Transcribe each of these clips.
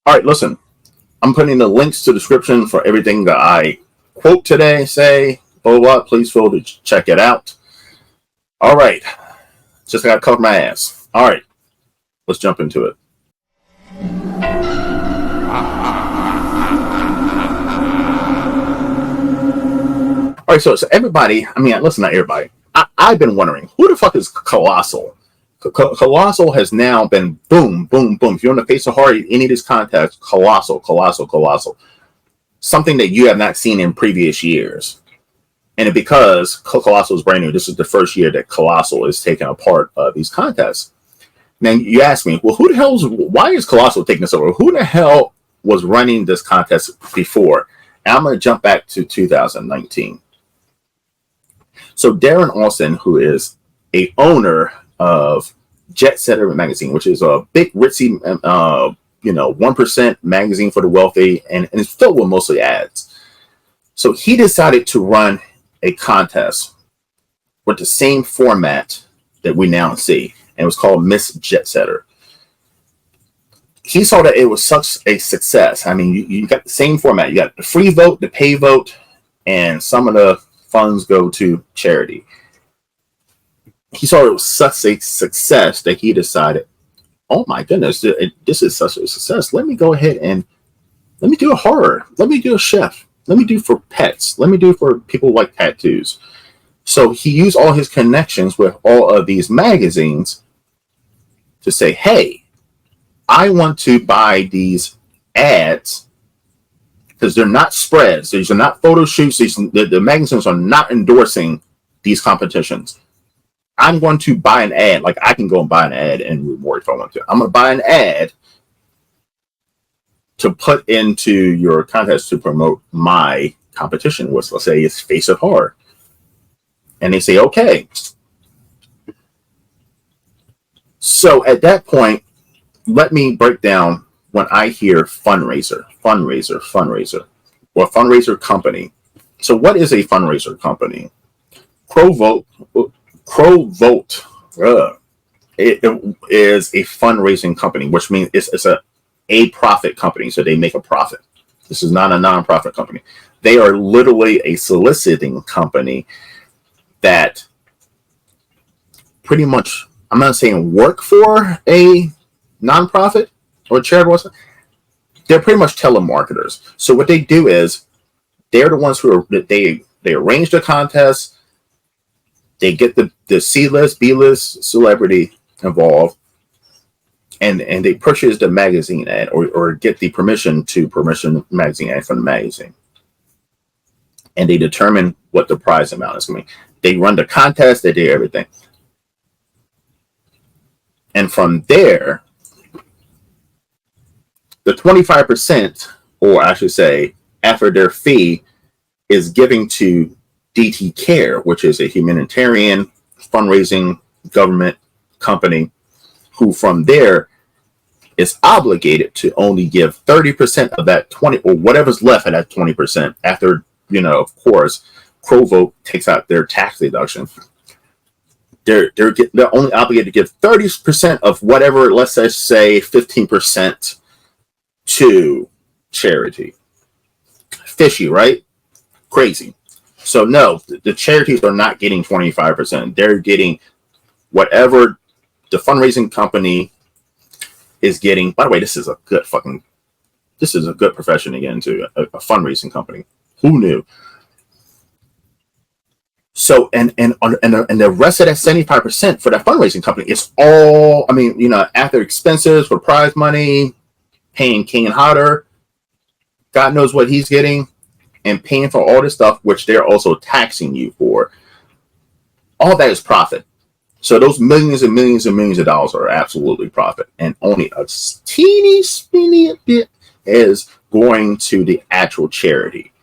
All right, listen, I'm putting the links to the description for everything that I quote today, say, blah, blah, blah. Please feel to check it out. All right, just got to cover my ass. All right, let's jump into it. All right, so everybody, I mean, listen, not everybody. I've been wondering, who the fuck is Colossal? Colossal has now been boom, boom, boom. If you're on the face of horror, any of these contacts, Colossal, Colossal, Colossal. Something that you have not seen in previous years. And because Colossal is brand new, this is the first year that Colossal is taking a part of these contests. Now, you ask me, well, why is Colossal taking this over? Who the hell was running this contest before? And I'm going to jump back to 2019. So Darren Austin, who is a owner of Jet Setter magazine, which is a big ritzy, 1% magazine for the wealthy, and it's filled with mostly ads. So he decided to run a contest with the same format that we now see, and it was called Miss Jet Setter. He saw that it was such a success. I mean, you got the same format. You got the free vote, the pay vote, and some of the funds go to charity. He saw it was such a success that he decided, oh my goodness, this is such a success. Let me go ahead and let me do a horror. Let me do a chef. Let me do for pets. Let me do for people who like tattoos. So he used all his connections with all of these magazines to say, hey, I want to buy these ads because they're not spreads. These are not photo shoots. The magazines are not endorsing these competitions. I'm going to buy an ad. Like, I can go and buy an ad and reward if I want to. I'm going to buy an ad to put into your contest to promote my competition, which, let's say, is Face of Horror. And they say, okay. So at that point, let me break down when I hear fundraiser, or fundraiser company. So what is a fundraiser company? Crow Vote it is a fundraising company, which means it's a profit company. So they make a profit. This is not a non-profit company. They are literally a soliciting company that pretty much, I'm not saying work for a nonprofit or charitable. They're pretty much telemarketers. So what they do is they're the ones who are, they arrange the contest. They get the C-list, B-list celebrity involved, and they purchase the magazine ad or get the permission to permission magazine ad from the magazine. And they determine what the prize amount is going to be. They run the contest, they do everything. And from there, the 25%, or I should say, after their fee, is giving to DT Care, which is a humanitarian fundraising government company, who from there is obligated to only give 30% of that 20, or whatever's left of that 20%. After, of course, Crow Vote takes out their tax deduction. They're only obligated to give 30% of whatever, let's say 15%, to charity. Fishy, right? Crazy. So no, the charities are not getting 25%. They're getting whatever the fundraising company is getting. By the way, this is a good profession to get into, a fundraising company. Who knew? So and the rest of that 75% for that fundraising company is all, after expenses for prize money, paying King and Hodder, God knows what he's getting, and paying for all this stuff, which they're also taxing you for. All that is profit. So those millions and millions and millions of dollars are absolutely profit, and only a teeny bit is going to the actual charity.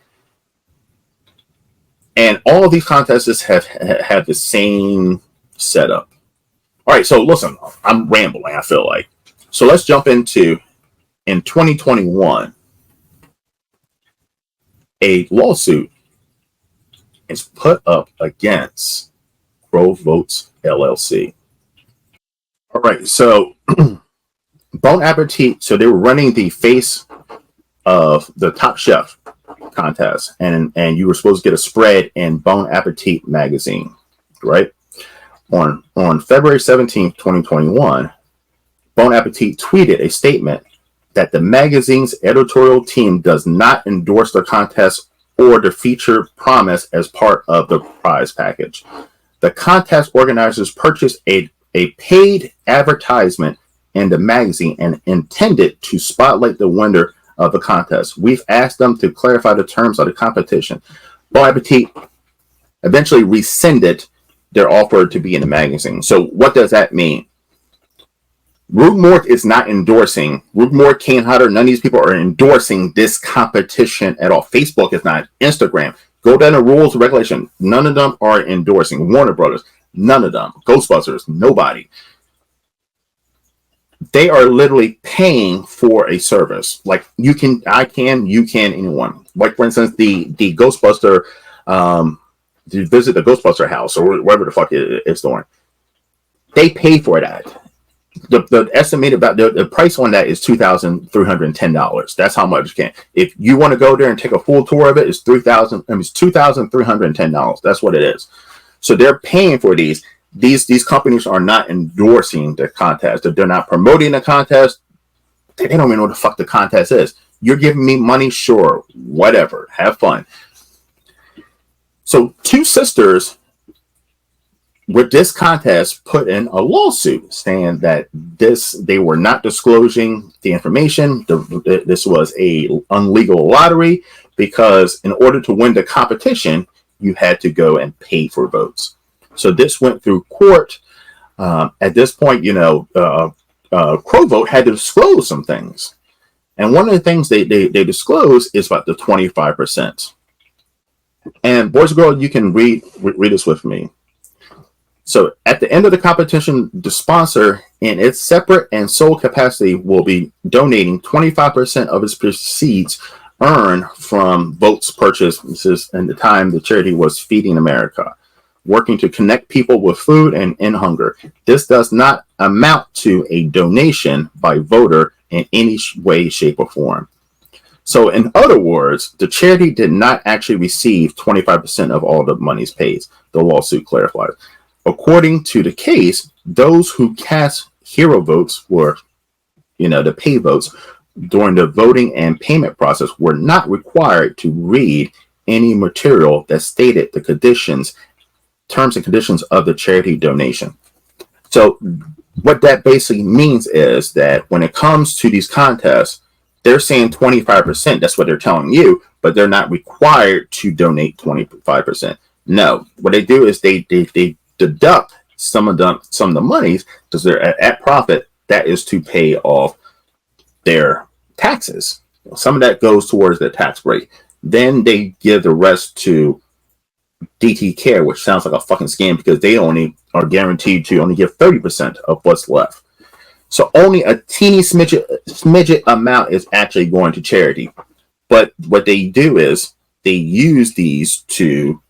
And all of these contests have the same setup. All right, so listen, I'm rambling, I feel like. So let's jump into, in 2021, a lawsuit is put up against Crow Votes LLC. All right, so Bon Appetit. So they were running the Face of the Top Chef contest, and you were supposed to get a spread in Bon Appetit magazine, right? On February 17th, 2021, Bon Appetit tweeted a statement that the magazine's editorial team does not endorse the contest or the feature promise as part of the prize package. The contest organizers purchased a paid advertisement in the magazine and intended to spotlight the winner of the contest. We've asked them to clarify the terms of the competition. Bon Appetit eventually rescinded their offer to be in the magazine. So what does that mean? Rootmore is not endorsing, Rootmore, Kane Hodder, none of these people are endorsing this competition at all. Facebook is not, Instagram, go down the rules and regulation. None of them are endorsing. Warner Brothers, none of them. Ghostbusters, nobody. They are literally paying for a service. Like you can, anyone. Like for instance, the Ghostbuster, to visit the Ghostbuster house or whatever the fuck it's doing. They pay for that. The estimated about the price on that is $2,310. That's how much you can. If you want to go there and take a full tour of it, it's $2,310. That's what it is. So they're paying for these. These companies are not endorsing the contest. They're not promoting the contest. They don't even know what the fuck the contest is. You're giving me money, sure, whatever, have fun. So two sisters with this contest put in a lawsuit saying that they were not disclosing the information. This was a illegal lottery because in order to win the competition, you had to go and pay for votes. So this went through court. At this point, Crow Vote had to disclose some things. And one of the things they disclosed is about the 25%. And boys and girls, you can read this with me. So at the end of the competition, the sponsor in its separate and sole capacity will be donating 25% of its proceeds earned from votes purchased. This is in the time the charity was Feeding America, working to connect people with food and end hunger. This does not amount to a donation by voter in any way, shape, or form. So in other words, the charity did not actually receive 25% of all the monies paid, the lawsuit clarifies. According to the case, those who cast hero votes were, the pay votes during the voting and payment process were not required to read any material that stated the terms and conditions of the charity donation. So what that basically means is that when it comes to these contests, they're saying 25%. That's what they're telling you, but they're not required to donate 25%. No, what they do is they deduct some of the monies because they're at profit. That is to pay off their taxes. Some of that goes towards their tax break. Then they give the rest to DT Care, which sounds like a fucking scam because they only are guaranteed to only give 30% of what's left. So only a teeny smidget amount is actually going to charity. But what they do is they use these to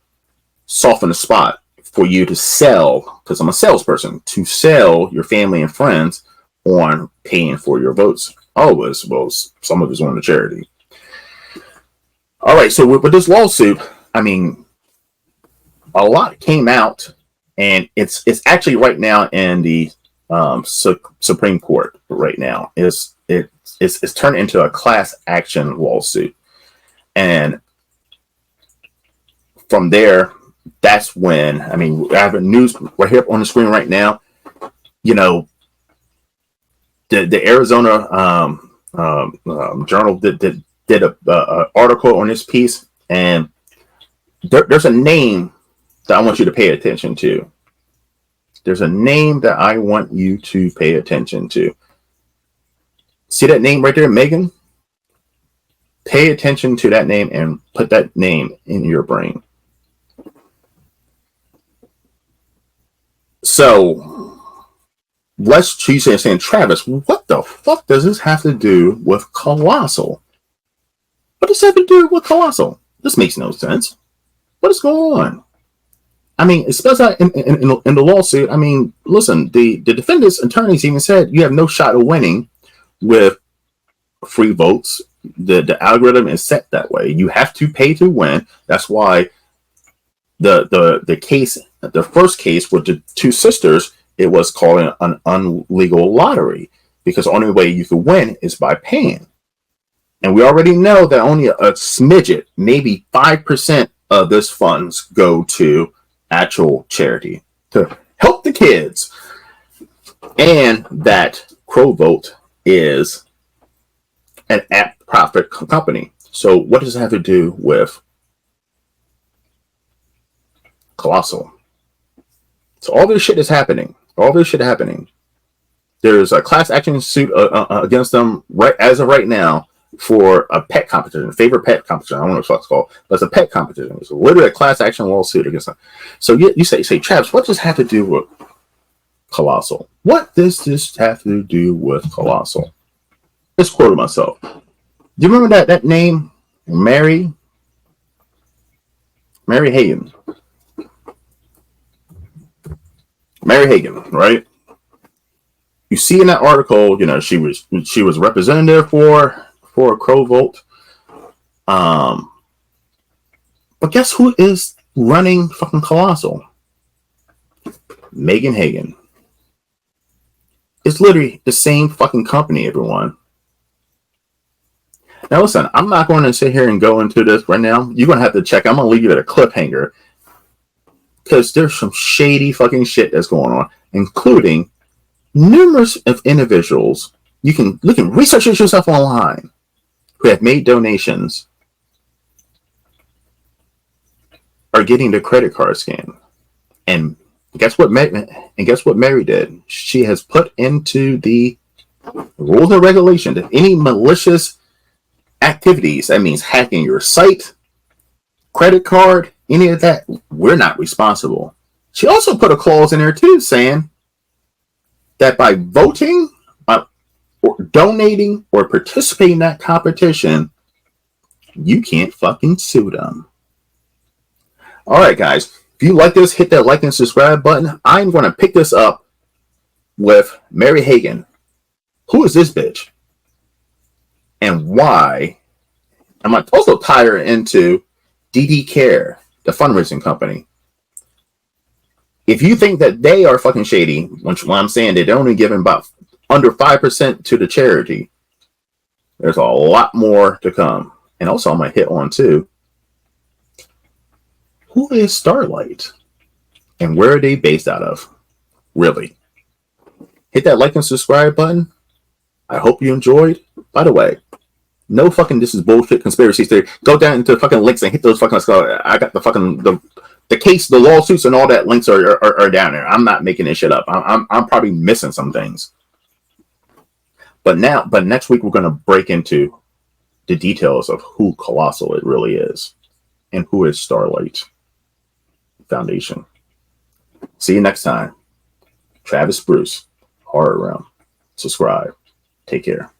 soften the spot for you to sell, because I'm a salesperson, to sell your family and friends on paying for your votes. Always, well, some of it's on the charity. All right, so with this lawsuit, I mean, a lot came out, and it's actually right now in the Supreme Court right now. It's turned into a class action lawsuit, and from there, that's when, I mean, I have a news right here on the screen right now. The Arizona Journal did a article on this piece, and there's a name that I want you to pay attention to. There's a name that I want you to pay attention to. See that name right there, Megan? Pay attention to that name and put that name in your brain. So let's choose and saying, Travis, what the fuck does this have to do with Colossal? What does this have to do with Colossal? This makes no sense. What is going on? I mean, especially in the lawsuit, I mean, listen, the defendant's attorneys even said you have no shot of winning with free votes. The algorithm is set that way. You have to pay to win. That's why the first case with the two sisters, it was called an illegal lottery, because the only way you could win is by paying. And we already know that only a smidget, maybe 5% of this funds go to actual charity to help the kids. And that Crow Vote is an at-profit company. So what does it have to do with Colossal? So all this shit is happening. There's a class action suit against them right as of right now for a pet competition, favorite pet competition. I don't know what it's called, but it's a pet competition. It's literally a class action lawsuit against them. So you say, Travis, what does this have to do with Colossal? What does this have to do with Colossal? Let's quote myself. Do you remember that name, Mary Hagan? Mary Hagan, right? You see in that article, she was representative for Crow Vote. But guess who is running fucking Colossal? Megan Hagan. It's literally the same fucking company, everyone. Now listen, I'm not going to sit here and go into this right now. You're going to have to check. I'm going to leave you at a cliffhanger, because there's some shady fucking shit that's going on, including numerous of individuals. You can research it yourself online, who have made donations, are getting their credit card scanned. And guess what Mary did? She has put into the rules and regulations that any malicious activities, that means hacking your site, credit card, any of that, we're not responsible. She also put a clause in there too, saying that by voting or donating or participating in that competition, you can't fucking sue them. All right, guys, if you like this, hit that like and subscribe button. I'm going to pick this up with Mary Hagan. Who is this bitch? And why? I'm going to also tie her into DD Care, the fundraising company. If you think that they are fucking shady, which I'm saying they're only giving about under 5% to the charity, there's a lot more to come. And also I'm going to hit on too, who is Starlight and where are they based out of? Really? Hit that like and subscribe button. I hope you enjoyed. By the way, no fucking this is bullshit conspiracy theory. Go down into the fucking links and hit those fucking. I got the fucking the case, the lawsuits, and all that links are down there. I'm not making this shit up. I'm probably missing some things. But next week we're gonna break into the details of who Colossal it really is and who is Starlight Foundation. See you next time. Travis Bruce, Horror Realm. Subscribe. Take care.